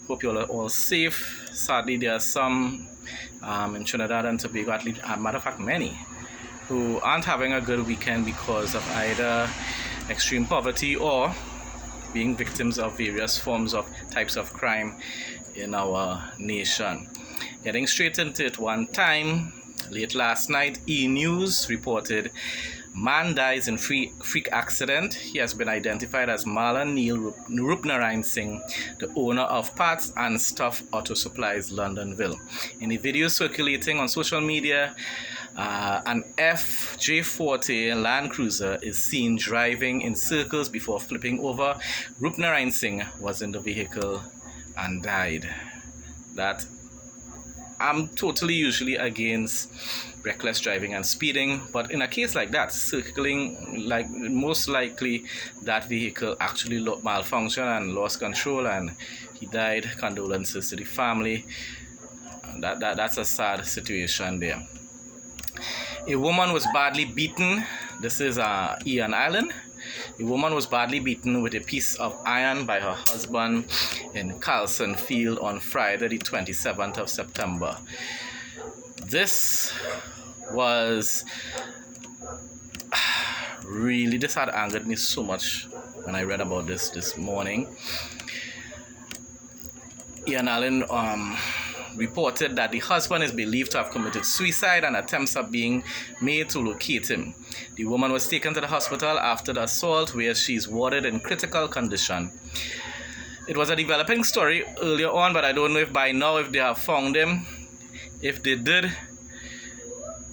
Hope you're all safe. Sadly, there are some in Trinidad and Tobago, at least, as a matter of fact, many, who aren't having a good weekend because of either extreme poverty or being victims of various forms of types of crime in our nation. Getting straight into it, one time, late last night, E! News reported man dies in freak accident. He has been identified as Marlon Neil Rupnarine Singh, the owner of Parts and Stuff Auto Supplies, Londonville. In the video circulating on social media, an FJ40 Land Cruiser is seen driving in circles before flipping over. Rupnarine Singh was in the vehicle and died. That I'm totally usually against reckless driving and speeding, but in a case like that, circling, like, most likely that vehicle actually malfunctioned and lost control and he died. Condolences to the family. That's a sad situation there. A woman was badly beaten. This is Ian Island. A woman was badly beaten with a piece of iron by her husband in Carlson Field on Friday, the 27th of September. This had angered me so much when I read about this morning. Ian Allen reported that the husband is believed to have committed suicide and attempts are being made to locate him. The woman was taken to the hospital after the assault, where she is warded in critical condition. It was a developing story earlier on, but I don't know if by now if they have found him. If they did,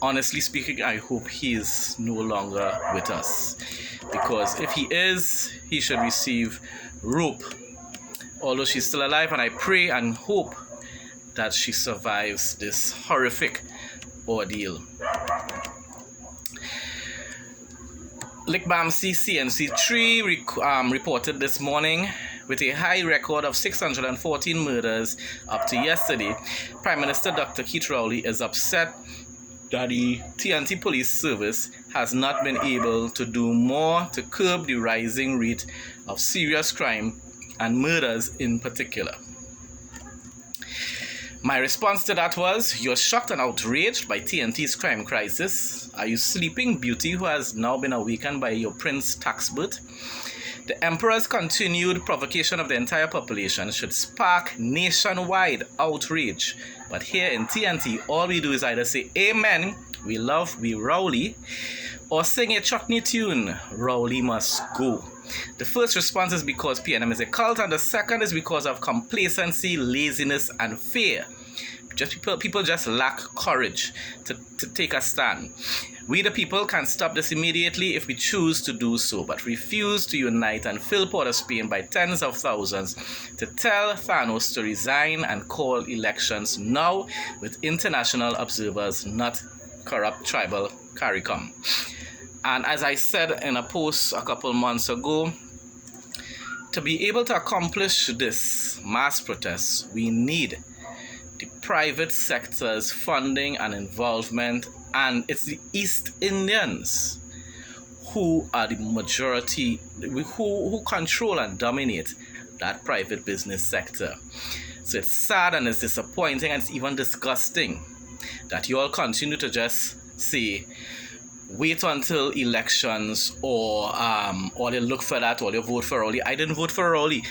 honestly speaking, I hope he is no longer with us, because if he is, he should receive rope, although she's still alive, and I pray and hope that she survives this horrific ordeal. Lickbamsey CNC3 reported this morning with a high record of 614 murders up to yesterday. Prime Minister Dr. Keith Rowley is upset that the TNT Police Service has not been able to do more to curb the rising rate of serious crime and murders in particular. My response to that was, you're shocked and outraged by TNT's crime crisis. Are you Sleeping Beauty who has now been awakened by your Prince Taxbert? The Emperor's continued provocation of the entire population should spark nationwide outrage. But here in TNT, all we do is either say, Amen, we Rowley, or sing a chutney tune, Rowley must go. The first response is because PNM is a cult, and the second is because of complacency, laziness, and fear. People just lack courage to take a stand. We the people can stop this immediately if we choose to do so, but refuse to unite and fill Port of Spain by tens of thousands to tell Thanos to resign and call elections now with international observers, not corrupt tribal CARICOM. And as I said in a post a couple months ago, to be able to accomplish this mass protest, we need the private sector's funding and involvement, and it's the East Indians who are the majority, who control and dominate that private business sector. So it's sad and it's disappointing and it's even disgusting that you all continue to just say, wait until elections, or they look for that, or they vote for Rowley. I didn't vote for Rowley.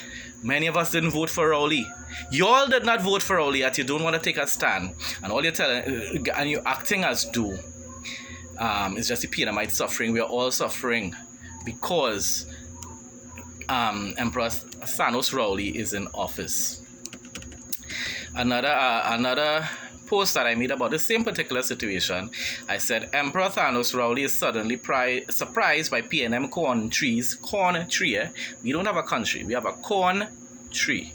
Many of us didn't vote for Rowley. You all did not vote for Rowley, yet you don't want to take a stand. And all you're telling, and you're acting as though it's just the PNMite suffering. We are all suffering because Emperor Thanos Rowley is in office. Another post that I made about the same particular situation, I said Emperor Thanos Rowley is suddenly surprised by PNM corn tree. We don't have a country, we have a corn tree.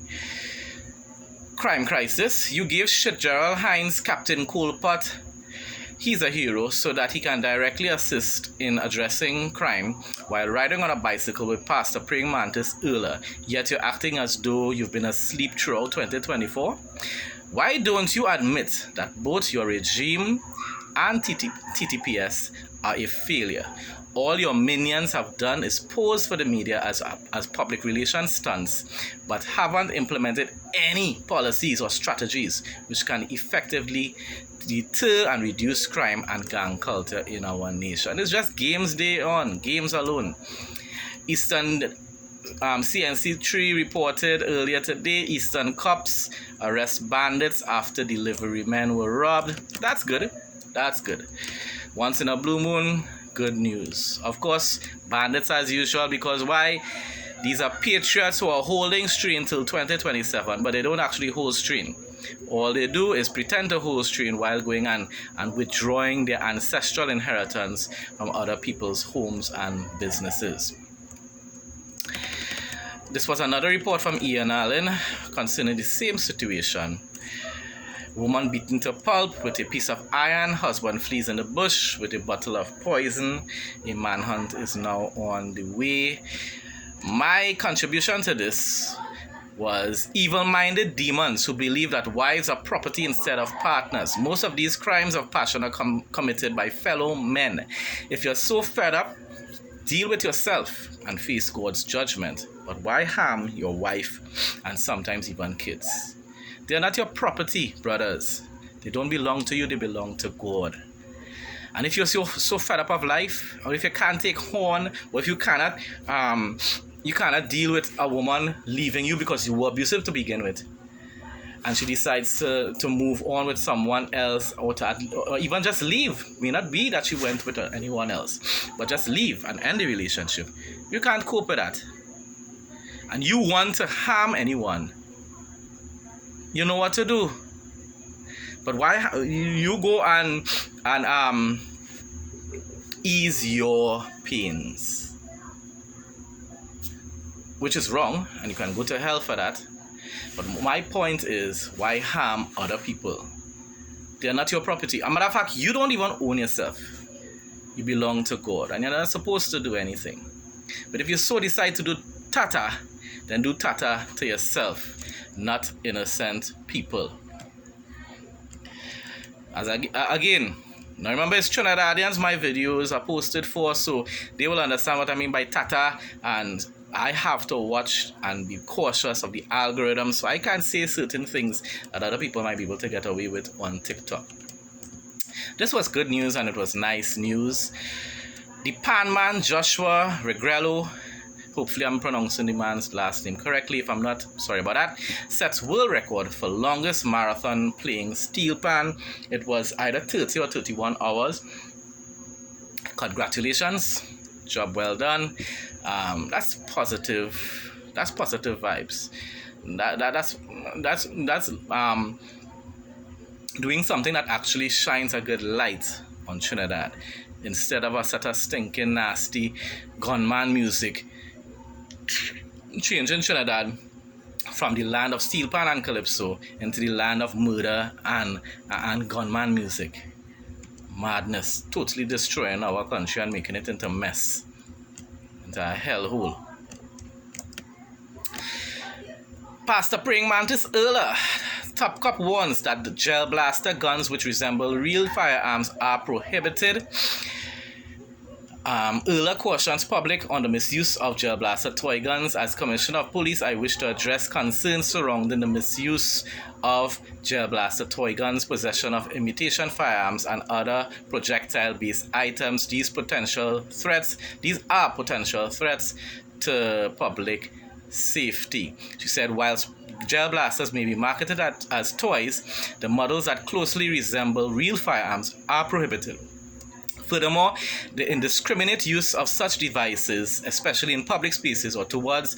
Crime crisis. You gave Gerald Hines Captain Coolpot. He's a hero so that he can directly assist in addressing crime while riding on a bicycle with Pastor Praying Mantis earlier, yet you're acting as though you've been asleep throughout 2024. Why don't you admit that both your regime and TTPS are a failure? All your minions have done is pose for the media as public relations stunts, but haven't implemented any policies or strategies which can effectively deter and reduce crime and gang culture in our nation. It's just games day on, games alone. Eastern CNC3 reported earlier today, Eastern cops arrest bandits after delivery men were robbed. That's good. That's good. Once in a blue moon, good news. Of course, bandits as usual, because why? These are patriots who are holding strain till 2027, but they don't actually hold strain. All they do is pretend to hold strain while going and withdrawing their ancestral inheritance from other people's homes and businesses. This was another report from Ian Allen concerning the same situation. Woman beaten to pulp with a piece of iron. Husband flees in the bush with a bottle of poison. A manhunt is now on the way. My contribution to this was evil-minded demons who believe that wives are property instead of partners. Most of these crimes of passion are committed by fellow men. If you're so fed up, deal with yourself and face God's judgment. But why harm your wife and sometimes even kids? They're not your property, brothers. They don't belong to you, they belong to God. And if you're so fed up of life, or if you can't take horn, or if you cannot deal with a woman leaving you because you were abusive to begin with, and she decides to move on with someone else, or even just leave. May not be that she went with anyone else, but just leave and end the relationship. You can't cope with that. And you want to harm anyone. You know what to do. But why you go and ease your pains? Which is wrong, and you can go to hell for that. But my point is, why harm other people? They're not your property. As a matter of fact, you don't even own yourself. You belong to God, and you're not supposed to do anything. But if you so decide to do tata, then do tata to yourself, not innocent people. Again, now remember, it's Trinidadians my videos are posted for, so they will understand what I mean by tata, and I have to watch and be cautious of the algorithm, so I can't say certain things that other people might be able to get away with on TikTok. This was good news, and it was nice news. The Pan Man, Joshua Regrello, hopefully I'm pronouncing the man's last name correctly. If I'm not, sorry about that, sets world record for longest marathon playing steel pan. It was either 30 or 31 hours. Congratulations. Job well done. That's positive. That's positive vibes. That's doing something that actually shines a good light on Trinidad, instead of a set of stinking nasty gunman music, changing Trinidad from the land of steel pan and calypso into the land of murder and gunman music. Madness, totally destroying our country and making it into a mess, into a hellhole. Pastor Praying Mantis Erla, Top Cop warns that the gel blaster guns which resemble real firearms are prohibited. Erla cautions public on the misuse of gel blaster toy guns. As Commissioner of Police, I wish to address concerns surrounding the misuse of gel blaster toy guns, possession of imitation firearms, and other projectile-based items. These are potential threats to public safety. She said, whilst gel blasters may be marketed as toys, the models that closely resemble real firearms are prohibited. Furthermore, the indiscriminate use of such devices, especially in public spaces or towards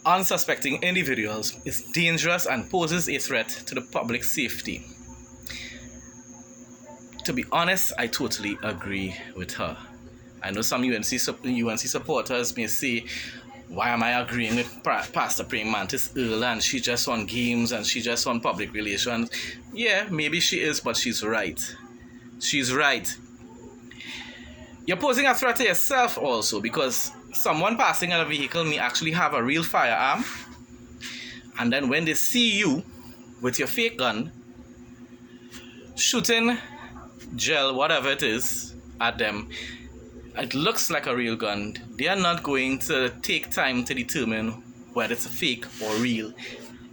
unsuspecting individuals, is dangerous and poses a threat to the public safety. To be honest, I totally agree with her. I know some UNC supporters may say, why am I agreeing with Pastor Praying Mantis Erla, and she just on games and she just on public relations? Yeah, maybe she is, but she's right. She's right. You're posing a threat to yourself also, because someone passing in a vehicle may actually have a real firearm, and then when they see you with your fake gun shooting gel, whatever it is, at them, it looks like a real gun. They are not going to take time to determine whether it's a fake or real.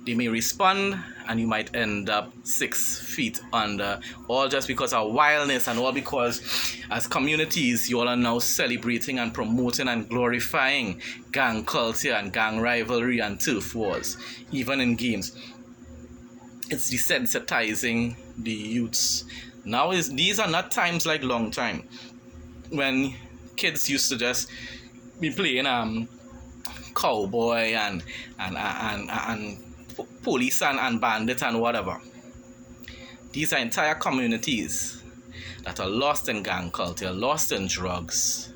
They may respond and you might end up 6 feet under, all just because of wildness, and all because as communities you all are now celebrating and promoting and glorifying gang culture and gang rivalry and turf wars, even in games. It's desensitizing the youths. These are not times like long time when kids used to just be playing cowboy and police and bandit and whatever. These are entire communities that are lost in gang culture, lost in drugs.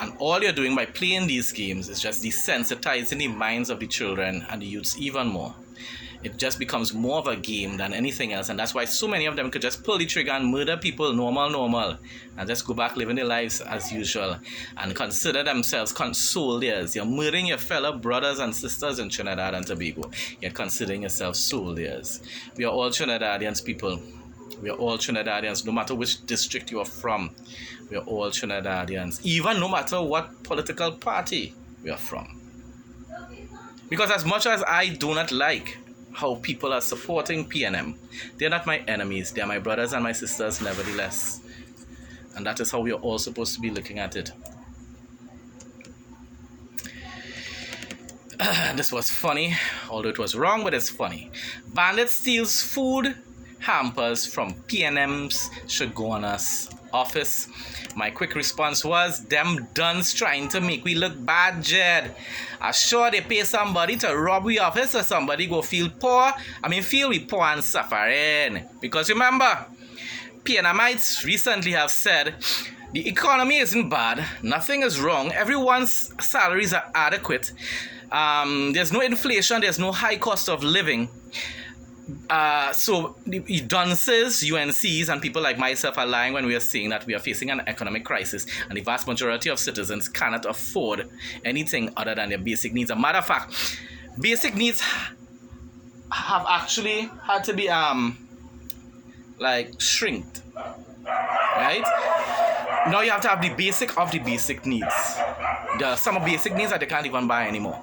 And all you're doing by playing these games is just desensitizing the minds of the children and the youths even more. It just becomes more of a game than anything else, and that's why so many of them could just pull the trigger and murder people normal, and just go back living their lives as usual and consider themselves soldiers. You're murdering your fellow brothers and sisters in Trinidad and Tobago, yet considering yourselves soldiers. We are all Trinidadians, people. We are all Trinidadians, no matter which district you are from. We are all Trinidadians, even no matter what political party we are from. Because as much as I do not like how people are supporting PNM, they're not my enemies, they're my brothers and my sisters nevertheless. And that is how we are all supposed to be looking at it. This was funny, although it was wrong, but it's funny. Bandit steals food hampers from PNM's should go on us office. My quick response was, them duns trying to make we look bad, Jed. I'm sure they pay somebody to rob we office or somebody go feel we poor and suffering. Because remember, PNMites recently have said the economy isn't bad, nothing is wrong, everyone's salaries are adequate, there's no inflation, there's no high cost of living. So the dunces, UNCs, and people like myself are lying when we are saying that we are facing an economic crisis and the vast majority of citizens cannot afford anything other than their basic needs. As a matter of fact, basic needs have actually had to be shrinked, right? Now you have to have the basic of the basic needs. There are some basic needs that they can't even buy anymore,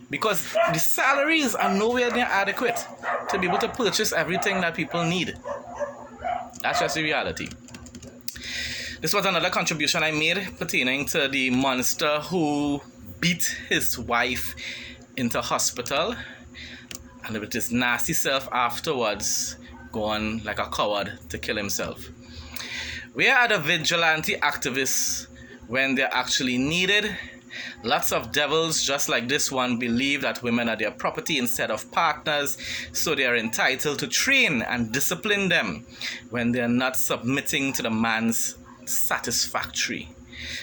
because the salaries are nowhere near adequate to be able to purchase everything that people need. That's just the reality. This was another contribution I made pertaining to the monster who beat his wife into hospital and with his nasty self afterwards gone like a coward to kill himself. Where are the vigilante activists when they're actually needed? Lots of devils just like this one believe that women are their property instead of partners, so they are entitled to train and discipline them when they are not submitting to the man's satisfactory.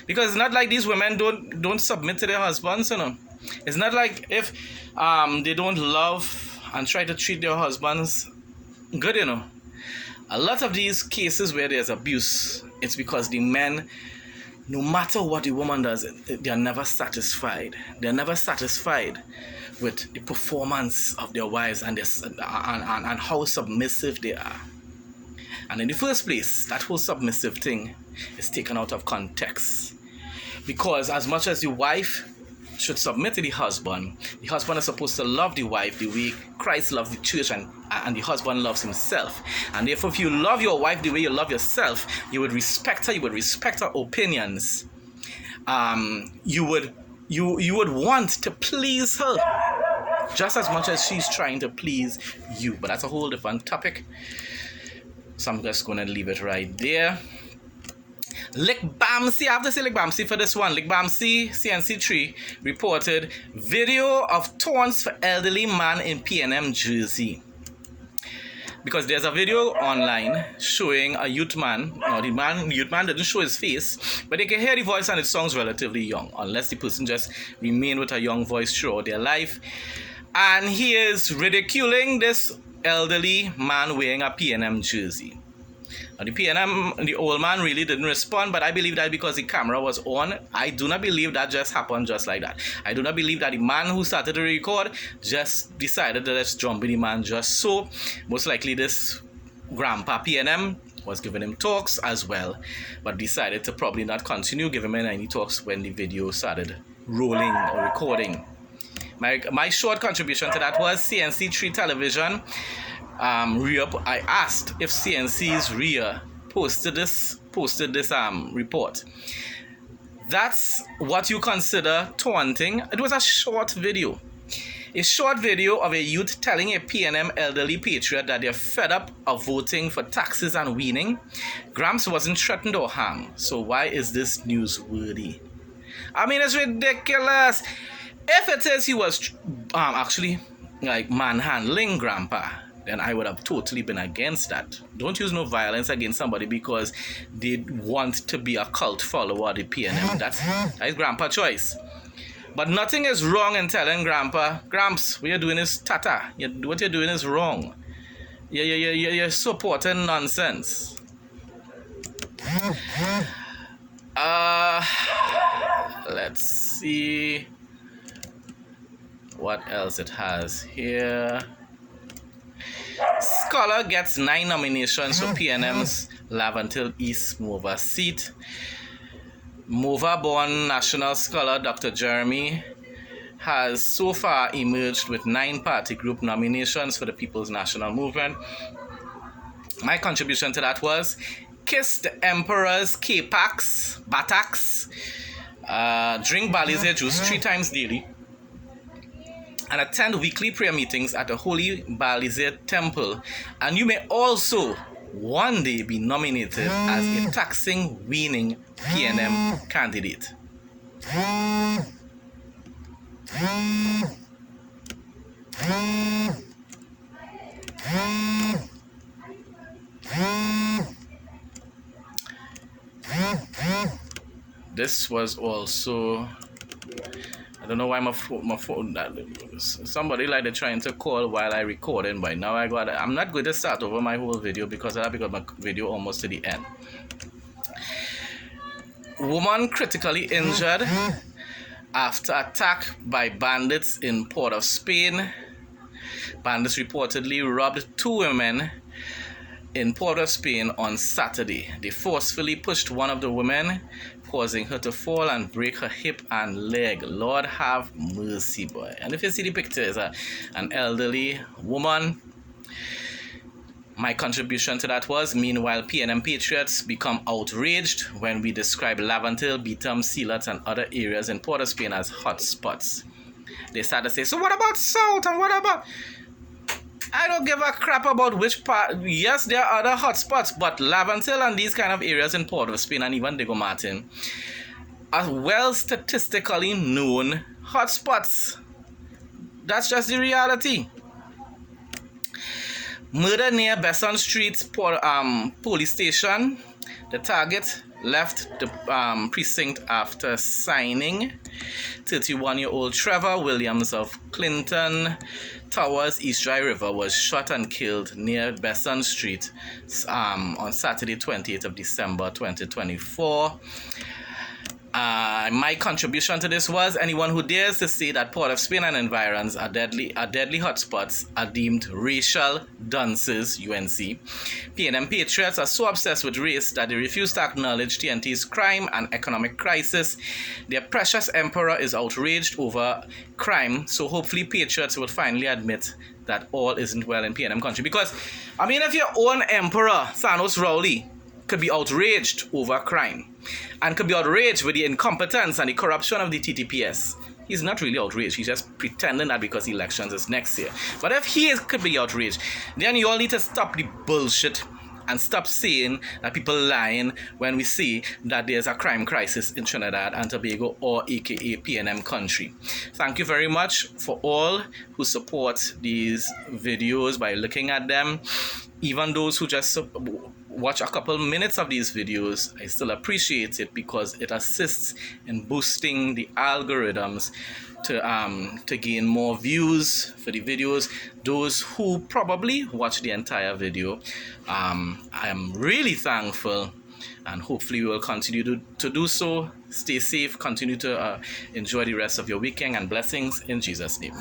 Because it's not like these women don't submit to their husbands, you know. It's not like if they don't love and try to treat their husbands good, you know. A lot of these cases where there's abuse, it's because the men, no matter what the woman does, they are never satisfied. They're never satisfied with the performance of their wives and how submissive they are. And in the first place, that whole submissive thing is taken out of context. Because as much as the wife should submit to the husband is supposed to love the wife the way Christ loved the church and the husband loves himself. And therefore, if you love your wife the way you love yourself, you would respect her, you would respect her opinions. You would want to please her just as much as she's trying to please you. But that's a whole different topic, so I'm just going to leave it right there. Lick Bamsi, I have to say Lick Bamsi for this one. Lick Bamsi, CNC3, reported video of taunts for elderly man in PNM Jersey. Because there's a video online showing a youth man. Now the youth man didn't show his face, but they can hear the voice and it sounds relatively young, unless the person just remain with a young voice throughout their life. And he is ridiculing this elderly man wearing a PNM jersey. Now the old man really didn't respond, but I believe that because the camera was on. I do not believe that just happened just like that. I do not believe that the man who started to record just decided that let's jump with the man just so. Most likely this grandpa PNM was giving him talks as well, but decided to probably not continue giving him any talks when the video started rolling or recording. My short contribution to that was CNC3 television. I asked if CNC's RIA posted this report. That's what you consider taunting. It was a short video. A short video of a youth telling a PNM elderly patriot that they're fed up of voting for taxes and weaning. Gramps wasn't threatened or harmed. So why is this newsworthy? I mean, it's ridiculous. If it says he was actually like manhandling Grandpa, then I would have totally been against that. Don't use no violence against somebody because they want to be a cult follower of the PNM. That's Grandpa's choice. But nothing is wrong in telling Grandpa, Gramps, what you're doing is tata. What you're doing is wrong. You're supporting nonsense. Let's see what else it has here. Scholar gets 9 nominations for PNM's Laventille East Mova seat. Mova-born national scholar Dr. Jeremy has so far emerged with 9 party group nominations for the People's National Movement. My contribution to that was kiss the emperor's K-Pax, Batax, drink Balize juice 3 times daily, and attend weekly prayer meetings at the Holy Balize Temple. And you may also one day be nominated as a taxing weaning PNM candidate. This was also, I don't know why my phone somebody like they're trying to call while I recording, but now I'm not going to start over my whole video because my video almost to the end. Woman critically injured after attack by bandits in Port of Spain. Bandits reportedly robbed 2 women in Port of Spain on Saturday. They forcefully pushed one of the women, causing her to fall and break her hip and leg. Lord have mercy, boy. And if you see the picture, it's an elderly woman. My contribution to that was, meanwhile, PNM patriots become outraged when we describe Laventille, Beetham, Sealat, and other areas in Port of Spain as hotspots. They start to say, so what about South and what about... I don't give a crap about which part. Yes, there are other hotspots, but Laventille and these kind of areas in Port of Spain and even Diego Martin are well statistically known hotspots. That's just the reality. Murder near Besson Street police station. The target left the precinct after signing. 31-year-old Trevor Williams of Clinton Towers, East Dry River, was shot and killed near Besson Street on Saturday, 28th of December, 2024. My contribution to this was, anyone who dares to say that Port of Spain and environs are deadly hotspots are deemed racial dunces, UNC. PNM patriots are so obsessed with race that they refuse to acknowledge TNT's crime and economic crisis. Their precious emperor is outraged over crime, so hopefully patriots will finally admit that all isn't well in PNM country. Because, I mean, if your own emperor, Sanos Rowley, could be outraged over crime and could be outraged with the incompetence and the corruption of the TTPS, he's not really outraged. He's just pretending that because elections is next year. But if he could be outraged, then you all need to stop the bullshit and stop saying that people lying when we see that there's a crime crisis in Trinidad and Tobago, or aka PNM country. Thank you very much for all who support these videos by looking at them. Even those who just watch a couple minutes of these videos, I still appreciate it because it assists in boosting the algorithms to gain more views for the videos. Those who probably watch the entire video, I am really thankful, and hopefully we will continue to do so. Stay safe, continue to enjoy the rest of your weekend, and blessings in Jesus' name.